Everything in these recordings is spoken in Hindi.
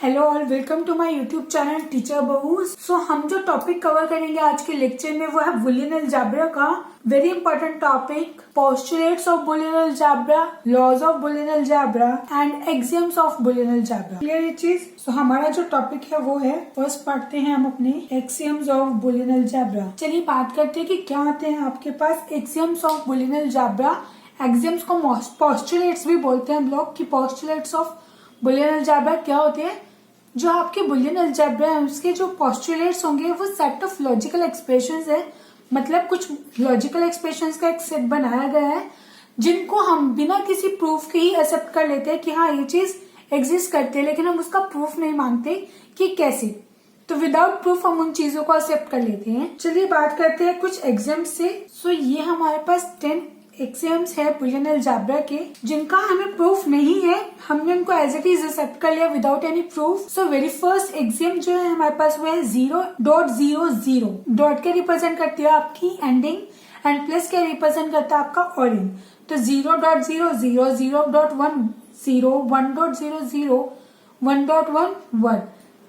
Hello all, welcome to my YouTube channel teacher बहू। सो हम जो टॉपिक कवर करेंगे आज के लेक्चर में वो है बूलियन अलजेब्रा का very important topic, postulates of Boolean algebra, laws of Boolean algebra and axioms of Boolean algebra. Clear ये चीज? सो हमारा जो टॉपिक है वो है, फर्स्ट पढ़ते हैं हम अपने एक्सियम्स ऑफ बूलियन अलजेब्रा। चलिए बात करते हैं कि क्या होते हैं आपके पास axioms of Boolean algebra. Axioms को पोस्टुलेट्स भी बोलते हैं हम लोग कि पोस्टुलेट्स ऑफ बूलियन अलजेब्रा क्या होते हैं। जो आपके बूलियन अलजेब्रा है उसके जो पोस्टुलेट्स होंगे वो सेट ऑफ लॉजिकल एक्सप्रेशंस है, मतलब कुछ लॉजिकल एक्सप्रेशंस का एक सेट बनाया गया है जिनको हम बिना किसी प्रूफ के ही एक्सेप्ट कर लेते हैं कि हाँ ये चीज एग्जिस्ट करती है, लेकिन हम उसका प्रूफ नहीं मांगते कि कैसे। तो विदाउट प्रूफ हम उन चीजों को एक्सेप्ट कर लेते हैं। चलिए बात करते हैं कुछ एग्जाम्स से। सो ये हमारे पास 10 एक्सियम्स है बूलियन अलजेब्रा के जिनका हमें प्रूफ नहीं है, हमने उनको एज इट इज एक्सेप्ट कर लिया without any proof. So very first axiom जो है हमारे पास वो है 0.00। डॉट के रिप्रेजेंट करती है आपकी एंडिंग एंड प्लस के रिप्रेजेंट करता है आपका ऑरिजिन। तो 0.00, 0.1, 1.00, 1.11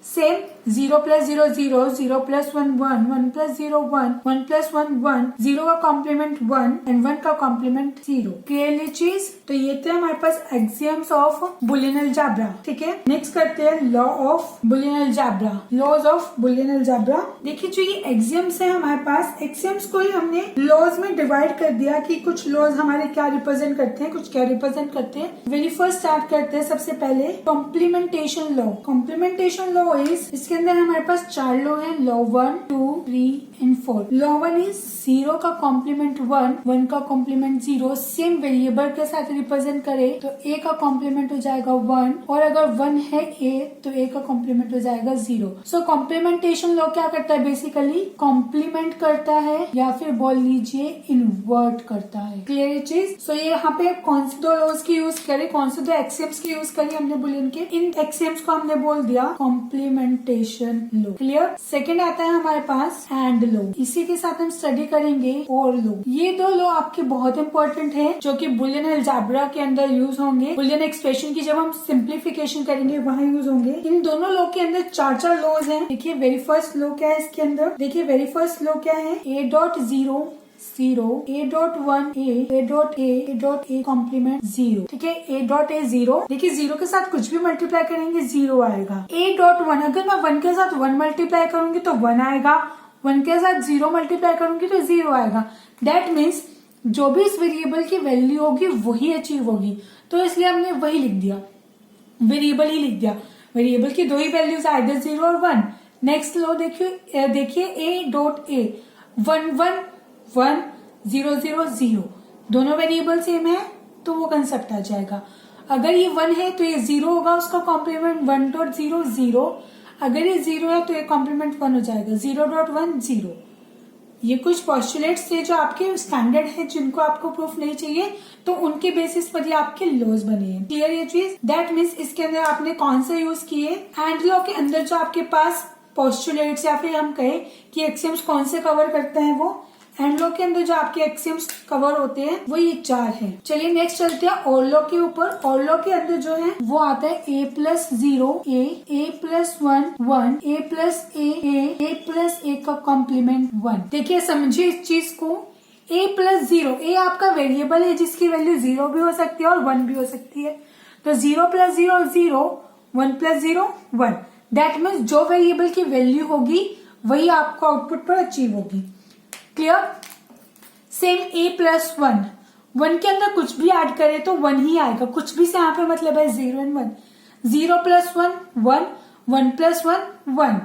सेम 0 + 0 0, 0 + 1 1, 1 + 0 1, 1 + 1 1, 0 का कॉम्प्लीमेंट 1 एंड 1 का कॉम्प्लीमेंट 0। क्लियरली चीज? तो ये थे हमारे पास एक्सियम्स ऑफ बूलियन अलजेब्रा। ठीक है, नेक्स्ट करते हैं law of Boolean algebra, laws of Boolean algebra. देखिए जो ये एक्सियम्स है हमारे पास, एक्सियम्स को ही हमने लॉज में डिवाइड कर दिया कि कुछ लॉज हमारे क्या रिप्रेजेंट करते हैं, कुछ क्या रिप्रेजेंट करते हैं। वेरी फर्स्ट स्टार्ट करते हैं सबसे पहले complementation law. Complementation law is, इसके अंदर हमारे पास 4 लॉ है, लॉ 1, 2, 3 एंड 4। लॉ 1 इज 0 का कॉम्प्लीमेंट 1, 1 का कॉम्प्लीमेंट 0 सेम वेरिएबल के साथ रिप्रेजेंट करे तो a का कॉम्प्लीमेंट हो जाएगा 1, और अगर 1 है a तो a का कॉम्प्लीमेंट हो जाएगा 0। सो कॉम्प्लीमेंटेशन लॉ क्या करता है? बेसिकली कॉम्प्लीमेंट करता है या फिर बोल लीजिए इन्वर्ट करता है। क्लियर ये चीज? सो ये यहाँ पे कौन से दो लॉज की यूज करे, कौन से दो एक्सियम्स की यूज करी हमने बूलियन के, इन एक्सियम्स को हमने बोल दिया कॉम्प्लीमेंटेशन लॉ। क्लियर? सेकंड आता है हमारे पास एंड लॉ। इसी के साथ हम स्टडी करेंगे और लॉ। ये दो लॉ आपके बहुत इंपॉर्टेंट है जो कि बूलियन अलजेब्रा के अंदर यूज होंगे। बूलियन एक्सप्रेशन की जब हम सिंप्लीफिकेशन करेंगे वहाँ यूज होंगे। इन दोनों लॉ के अंदर 4 लॉज हैं। देखिए वेरी फर्स्ट लॉ क्या है इसके अंदर, देखिए वेरी फर्स्ट लॉ क्या है, a.0 0, a.1 a.a कॉम्प्लीमेंट 0। ठीक है, a.a 0। देखिए 0 के साथ कुछ भी मल्टीप्लाई करेंगे 0 आएगा। a.1 अगर मैं 1 के साथ 1 मल्टीप्लाई करूंगी तो 1 आएगा, 1 के साथ 0 मल्टीप्लाई करूंगी तो 0 आएगा। दैट मीन्स जो भी इस वेरिएबल की वैल्यू होगी वही अचीव होगी, तो इसलिए हमने वही लिख दिया, वेरिएबल ही लिख दिया। वेरिएबल की दो ही वैल्यूज आइदर 0 और 1। नेक्स्ट लो देखिए a.a 1 1 1 0 0 0, दोनों वेरिएबल सेम है तो वो कंसेप्ट आ जाएगा। अगर ये 1 है तो ये 0 होगा, उसका कॉम्प्लीमेंट 1.0 0। अगर ये 0 है तो ये कॉम्प्लीमेंट 1 हो जाएगा, 0.1 0। ये कुछ पोस्टुलेट्स थे जो आपके स्टैंडर्ड है, जिनको आपको प्रूफ नहीं चाहिए तो उनके बेसिस पर ये आपके लॉज बने हैं। क्लियर ये चीज? दैट मीन्स इसके अंदर आपने कौन से यूज किए, एंड लॉ के अंदर जो आपके पास पोस्टुलेट्स या फिर हम कहें कि एक्सियम्स कौन से कवर करते हैं, वो एंड लॉ के अंदर जो आपके एक्सियम्स कवर होते हैं वो ये 4 हैं। चलिए नेक्स्ट चलते हैं और लॉ के ऊपर। और लॉ के अंदर जो है वो आता है a + 0 a + 1 1 a + a का कॉम्प्लीमेंट 1। देखिए समझिए इस चीज को, a + 0, a आपका वेरिएबल है जिसकी वैल्यू 0 भी हो सकती है और 1 भी हो सकती है। तो 0 + 0 0, 1 + 0 1। दैट मीन्स जो वेरिएबल की वैल्यू होगी वही आपको आउटपुट पर अचीव होगी। क्लियर? सेम a + 1, 1 के अंदर कुछ भी ऐड करे तो 1 ही आएगा, कुछ भी से यहाँ पे मतलब है 0 and 1। 0 + 1 1, 1 + 1 1।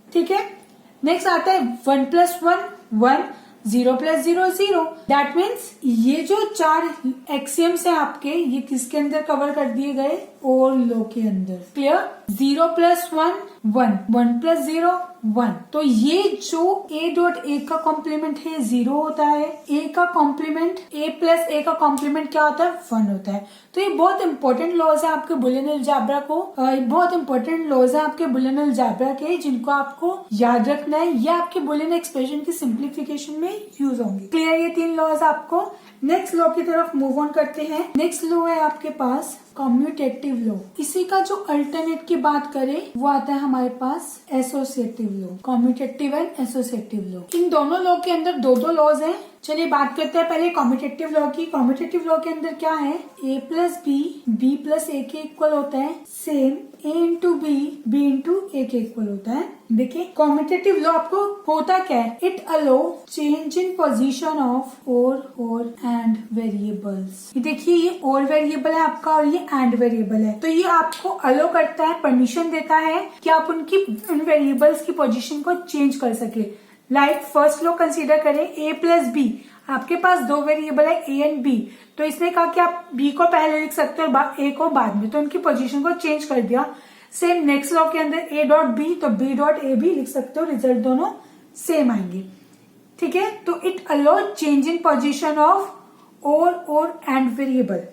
ठीक है, नेक्स्ट आता है 1 + 1 1, 0 + 0 0। दैट मीन्स ये जो 4 एक्सियम्स है आपके, ये किसके अंदर कवर कर दिए गए? और लॉ के अंदर। क्लियर? 0 + 1 1, 1 प्लस 0 1। तो ये जो a डॉट a का कॉम्प्लीमेंट है 0 होता है, a का कॉम्प्लीमेंट a प्लस a का कॉम्प्लीमेंट क्या होता है 1 होता है। तो ये बहुत इंपॉर्टेंट लॉज है आपके बुलियन अलजेब्रा को, बहुत इंपॉर्टेंट लॉज है आपके बुलियन अलजेब्रा के, जिनको आपको याद रखना है। ये आपके बुलियन एक्सप्रेशन की सिंप्लीफिकेशन में यूज होंगे। क्लियर ये 3 लॉज आपको। नेक्स्ट लॉ की तरफ मूव ऑन करते हैं। नेक्स्ट लॉ है आपके पास कम्यूटेटिव लॉ। इसी का जो अल्टरनेट की बात करें वो आता है हमारे पास associative law, commutative and associative law. इन दोनों लॉ के अंदर दो लॉज हैं। चलिए बात करते हैं पहले कम्यूटेटिव लॉ की। कम्यूटेटिव लॉ के अंदर क्या है, a plus B plus A के इक्वल होता है, same a into B into A के इक्वल होता है। देखिए कम्यूटेटिव लॉ आपको होता क्या है, it allow change in position of और एंड वेरिएबल्स। देखिए ये और वेरिएबल है आपका और ये एंड वेरिएबल है, तो ये आपको अलो करता है, परमिशन देता है कि आप उन वेरिएबल्स की पोजीशन को चेंज कर सके। लाइक फर्स्ट लॉ कंसीडर करें, a प्लस बी, आपके पास दो वेरिएबल है a एंड b, तो इसने कहा कि आप b को पहले लिख सकते हो a को बाद में, तो उनकी पोजीशन को चेंज कर दिया। सेम नेक्स्ट लॉ के अंदर a डॉट b, तो b डॉट a भी लिख सकते हो, रिजल्ट दोनों सेम आएंगे। ठीक है, तो it allow change in position of और एंड वेरिएबल।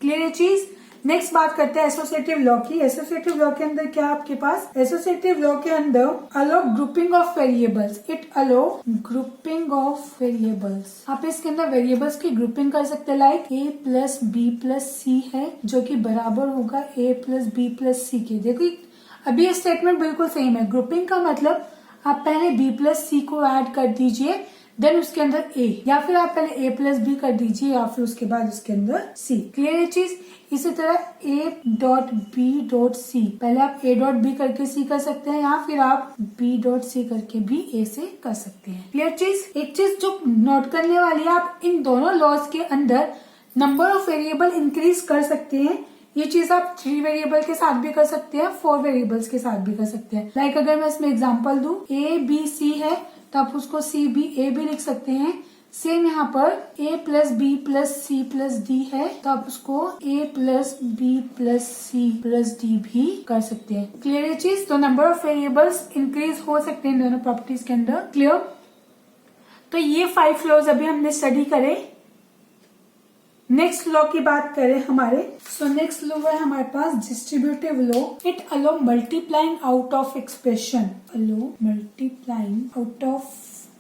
क्लियर ये चीज। नेक्स्ट बात करते हैं एसोसिएटिव लॉ की। एसोसिएटिव लॉ के अंदर क्या आपके पास, एसोसिएटिव लॉ के अंदर allow grouping of variables, it allow grouping of variables. आप इसके अंदर वेरिएबल्स की ग्रुपिंग कर सकते हैं, like a plus B plus C है जो कि बराबर होगा a plus B plus C के। देखो अभी ये स्टेटमेंट बिल्कुल सेम है। ग्रुपिंग का मतलब आप पहले b प्लस सी को ऐड कर दीजिए, देन उसके अंदर a, या फिर आप पहले a प्लस बी कर दीजिए या फिर उसके बाद उसके अंदर c। क्लियर ये चीज। इसी तरह a dot b dot c, पहले आप a डॉट बी करके c कर सकते हैं या फिर आप b डॉट सी करके भी a से कर सकते हैं। क्लियर चीज। एक चीज जो नोट करने वाली है, आप इन दोनों लॉज के अंदर नंबर ऑफ वेरिएबल इंक्रीज कर सकते हैं। ये चीज आप 3 वेरिएबल के साथ भी कर सकते हैं, 4 वेरिएबल्स के साथ भी कर सकते हैं। लाइक अगर मैं इसमें एग्जांपल दूं, a b c है तो आप उसको c b a भी लिख सकते हैं। सेम यहाँ पर a plus B plus c plus d है तो आप उसको a plus B plus c plus d भी कर सकते हैं। क्लियर ये चीज। तो नंबर ऑफ वेरिएबल्स इंक्रीज हो सकते हैं दोनों प्रॉपर्टीज के अंदर। क्लियर। तो ये 5 लॉज अभी हमने स्टडी करे। नेक्स्ट लॉ की बात करें हमारे, सो नेक्स्ट लॉ है हमारे पास distributive law. It allow multiplying out of expression, allow multiplying out of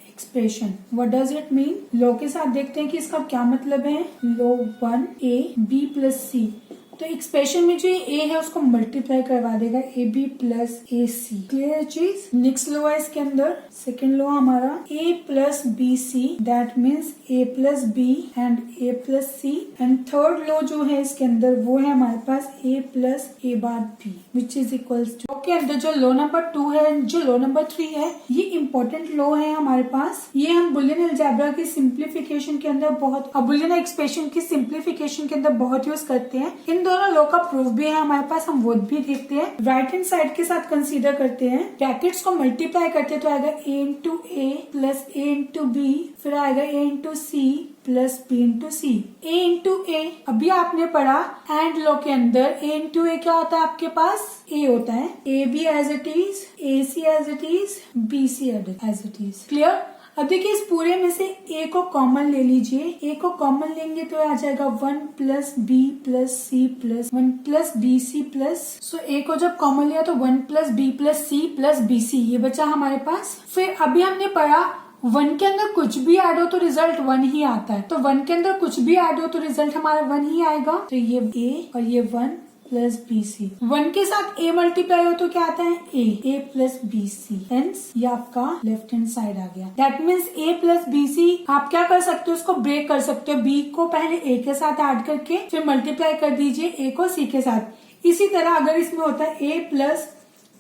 expression. What does it mean. Law के साथ देखते हैं कि इसका क्या मतलब है। Law 1 a b plus C, तो एक्सप्रेशन में जो ये a है उसको मल्टीप्लाई करवा देगा a B plus a c. Clear चीज। नेक्स्ट लॉ है इसके अंदर, सेकेंड लॉ हमारा a plus b c, that means a plus b and a plus c. And third law जो है इसके अंदर वो है हमारे पास a plus a bar b which is equals to. के अंदर जो लॉ नंबर 2 है, जो लॉ नंबर 3 है, ये इंपॉर्टेंट लॉ है हमारे पास। ये हम बुलियन अलजेब्रा की सिंप्लीफिकेशन के अंदर बहुत, बुलियन एक्सप्रेशन की सिंप्लीफिकेशन के अंदर बहुत यूज करते हैं। इन दोनों लॉ का प्रूफ भी है हमारे पास, हम वो भी देखते हैं। राइट हैंड साइड के साथ कंसीडर करते हैं, ब्रैकेट्स को मल्टीप्लाई करते हैं तो आएगा a into A plus a into B, फिर आएगा a into C plus b into C. a into A अभी आपने पढ़ा एंड लॉ के अंदर, a इंटू ए क्या होता है आपके पास, a होता है, a b as it is, a c as it is, b c as it is. Clear. अब देखिए इस पूरे में से a को कॉमन ले लीजिए, a को कॉमन लेंगे तो आ जाएगा 1 plus B plus c plus 1 plus b c plus, so a को जब कॉमन लिया तो 1 plus B plus c plus b c, ये बचा हमारे पास। फिर अभी हमने पढ़ा 1 के अंदर कुछ भी ऐड हो तो रिजल्ट 1 ही आता है, तो 1 के अंदर कुछ भी ऐड हो तो रिजल्ट हमारा 1 ही आएगा। तो ये a और ये 1 प्लस बी सी, 1 के साथ a मल्टीप्लाई हो तो क्या आता है a plus b c, hence ये आपका लेफ्ट हैंड साइड आ गया। That means a plus b c आप क्या कर सकते हो, उसको ब्रेक कर सकते हो, b को पहले a के साथ ऐड करके फिर मल्टीप्लाई कर दीजिए a को c के साथ। इसी तरह अगर इसमें होता है a plus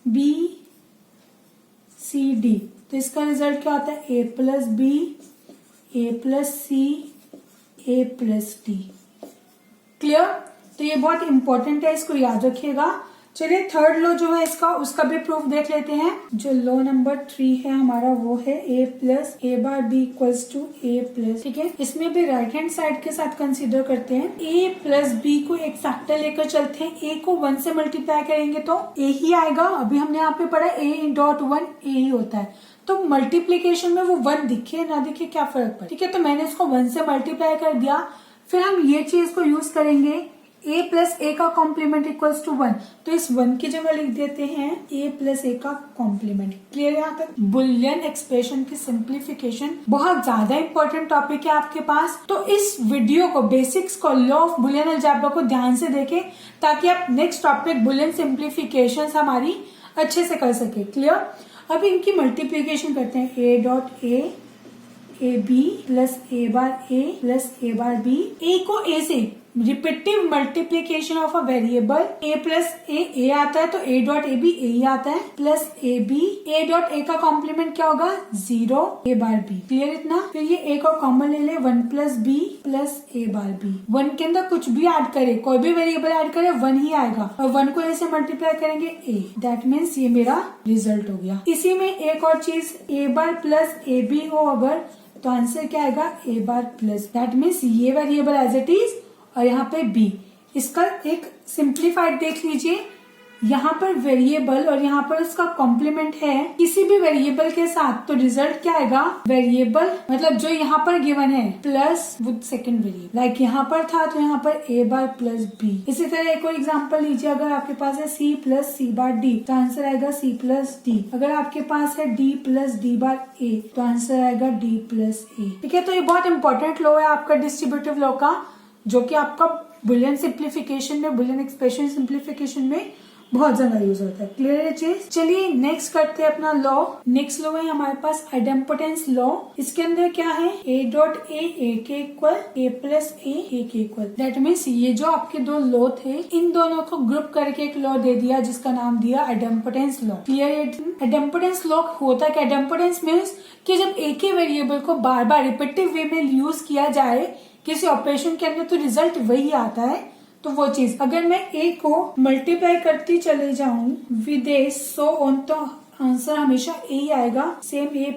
b c d, तो इसका रिजल्ट क्या होता है a plus b, a plus c, a plus d. Clear. तो ये बहुत इंपॉर्टेंट है, इसको याद रखिएगा। चलिए थर्ड लॉ जो है इसका, उसका भी प्रूफ देख लेते हैं। जो लॉ नंबर 3 है हमारा वो है a plus A bar b equals to a plus, ठीक है। इसमें भी राइट हैंड साइड के साथ कंसीडर करते हैं। a प्लस b को एक फैक्टर लेकर चलते हैं, a को 1 से मल्टीप्लाई करेंगे तो a ही आएगा। अभी हमने यहाँ पे पढ़ा a.1 a ही होता है, तो मल्टीप्लीकेशन में वो 1 दिखे ना दिखे क्या फर्क पड़े, ठीक है। तो मैंने इसको 1 से मल्टीप्लाई कर दिया, फिर हम ये चीज को यूज करेंगे a प्लस ए का कॉम्प्लीमेंट इक्वल्स टू 1, तो इस 1 की जगह लिख देते हैं a प्लस ए का कॉम्प्लीमेंट। क्लियर यहाँ तक? बुलियन एक्सप्रेशन की सिंप्लीफिकेशन बहुत ज्यादा इंपॉर्टेंट टॉपिक है आपके पास, तो इस वीडियो को, बेसिक्स को, लॉ ऑफ बुलियन अलजेब्रा को ध्यान से देखें ताकि आप नेक्स्ट टॉपिक बुलियन सिंप्लीफिकेशन हमारी अच्छे से कर सके। क्लियर? अब इनकी मल्टीप्लीकेशन करते हैं। A dot A B plus A bar A plus A bar B. A को ए से repetitive multiplication of a variable a plus A आता है तो a dot A B A ही आता है, plus A B, a dot A का कॉम्प्लीमेंट क्या होगा 0 a बार b। क्लियर इतना? फिर ये a को कॉमन ले ले, 1 plus b plus a bar b। 1 के अंदर कुछ भी ऐड करे, कोई भी वेरिएबल ऐड करे 1 ही आएगा, और 1 को a से मल्टीप्लाई करेंगे a, दैट मीन्स ये मेरा रिजल्ट हो गया। इसी में एक और चीज, a bar plus A b हो अगर, तो आंसर क्या आएगा a bar plus, that means ये वेरिएबल एज इट इज और यहाँ पे b। इसका एक सिंप्लीफाइड देख लीजिए, यहाँ पर वेरिएबल और यहाँ पर उसका कॉम्प्लीमेंट है किसी भी वेरिएबल के साथ, तो रिजल्ट क्या आएगा, वेरिएबल मतलब जो यहाँ पर गिवन है plus with second variable. Like यहाँ पर था तो यहाँ पर a बार प्लस b। इसी तरह एक और एग्जांपल लीजिए, अगर आपके पास है c प्लस c बार d तो आंसर आएगा c प्लस d। अगर आपके पास है d plus d bar a तो आंसर आएगा d प्लस a, ठीक है। तो ये बहुत इंपॉर्टेंट लॉ है आपका डिस्ट्रीब्यूटिव लॉ का, जो कि आपका बुलियन सिंप्लीफिकेशन में, बुलियन एक्सप्रेशन सिंप्लीफिकेशन में बहुत ज्यादा यूज होता है। क्लियर है चीज? चलिए नेक्स्ट करते हैं अपना लॉ। नेक्स्ट लॉ है हमारे पास आइडेम्पोटेंस लॉ। इसके अंदर क्या है, a डॉट ए के इक्वल, a प्लस ए के इक्वल। दैट मीन्स ये जो आपके दो लॉ थे, इन दोनों को ग्रुप करके एक लॉ दे दिया जिसका नाम दिया आइडेम्पोटेंस लॉ। क्लियर है? आइडेम्पोटेंस लॉ होता है, आइडेम्पोटेंस मीन्स कि जब एक ही वेरिएबल को बार बार रिपीटिव वे में यूज किया जाए किसी ऑपरेशन के अंदर तो रिजल्ट वही आता है। तो वो चीज, अगर मैं a को मल्टीप्लाई करती चले जाऊं विद ए सो ऑन, तो आंसर हमेशा a ही आएगा। Same a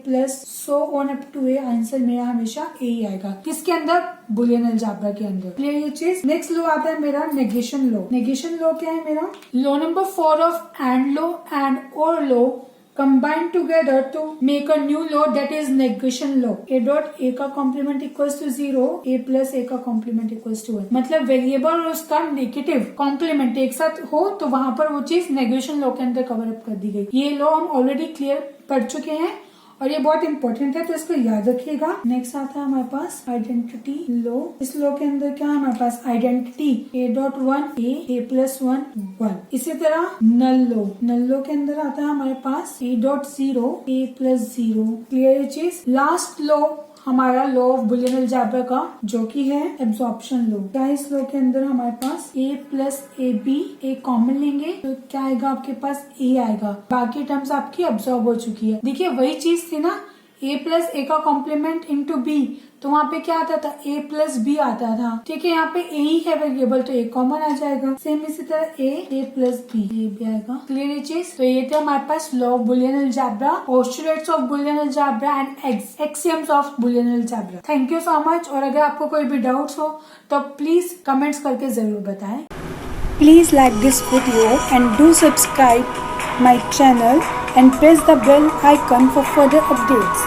plus so on up to a, answer मेरा हमेशा a ही आएगा। किसके अंदर? बुलियन अलजेब्रा के अंदर। क्लियर ये चीज? नेक्स्ट लॉ आता है मेरा नेगेशन लॉ। नेगेशन लॉ क्या है मेरा? Law number 4 of and law and और law combine together to make a new law, that is negation law. a dot a का complement equals to 0, a plus a का complement equals to 1। मतलब वेरिएबल और उसका नेगेटिव कॉम्प्लीमेंट एक साथ हो तो वहां पर वो चीज नेगेशन लॉ के अंदर कवर अप कर दी गई। ये लॉ हम ऑलरेडी क्लियर पढ़ चुके हैं और ये बहुत इंपॉर्टेंट है, तो इसको याद रखिएगा। नेक्स्ट आता है हमारे पास आइडेंटिटी लॉ। इस लॉ के अंदर क्या है हमारे पास, identity a dot 1 a plus 1 1। इसी तरह नल लॉ, नल लॉ के अंदर आता है हमारे पास a dot 0 a plus 0। Clear चीज? लास्ट लॉ हमारा लॉ ऑफ बुलियन अलजेब्रा का, जो कि है एब्जॉर्प्शन लॉ। क्या है इस लॉ के अंदर हमारे पास a plus A B, a common लेंगे तो क्या आएगा आपके पास, a आएगा। बाकी टर्म्स आपकी अब्सॉर्ब हो चुकी है। देखिए वही चीज थी ना, a प्लस ए का कॉम्प्लीमेंट इंटू b, तो वहाँ पे क्या आता था, a प्लस बी आता था, ठीक है। यहाँ पे a ही है वेरिएबल तो a कॉमन आ जाएगा। सेम इसी तरह a प्लस बी, a भी आएगा। क्लियर है चीज? तो ये थे हमारे पास law of Boolean algebra, postulates of Boolean algebra and axioms of Boolean algebra. Thank you so much. और अगर आपको कोई भी डाउट्स हो तो प्लीज कमेंट्स करके जरूर बताएं। Please like this video and do subscribe my channel and press the bell icon for further updates.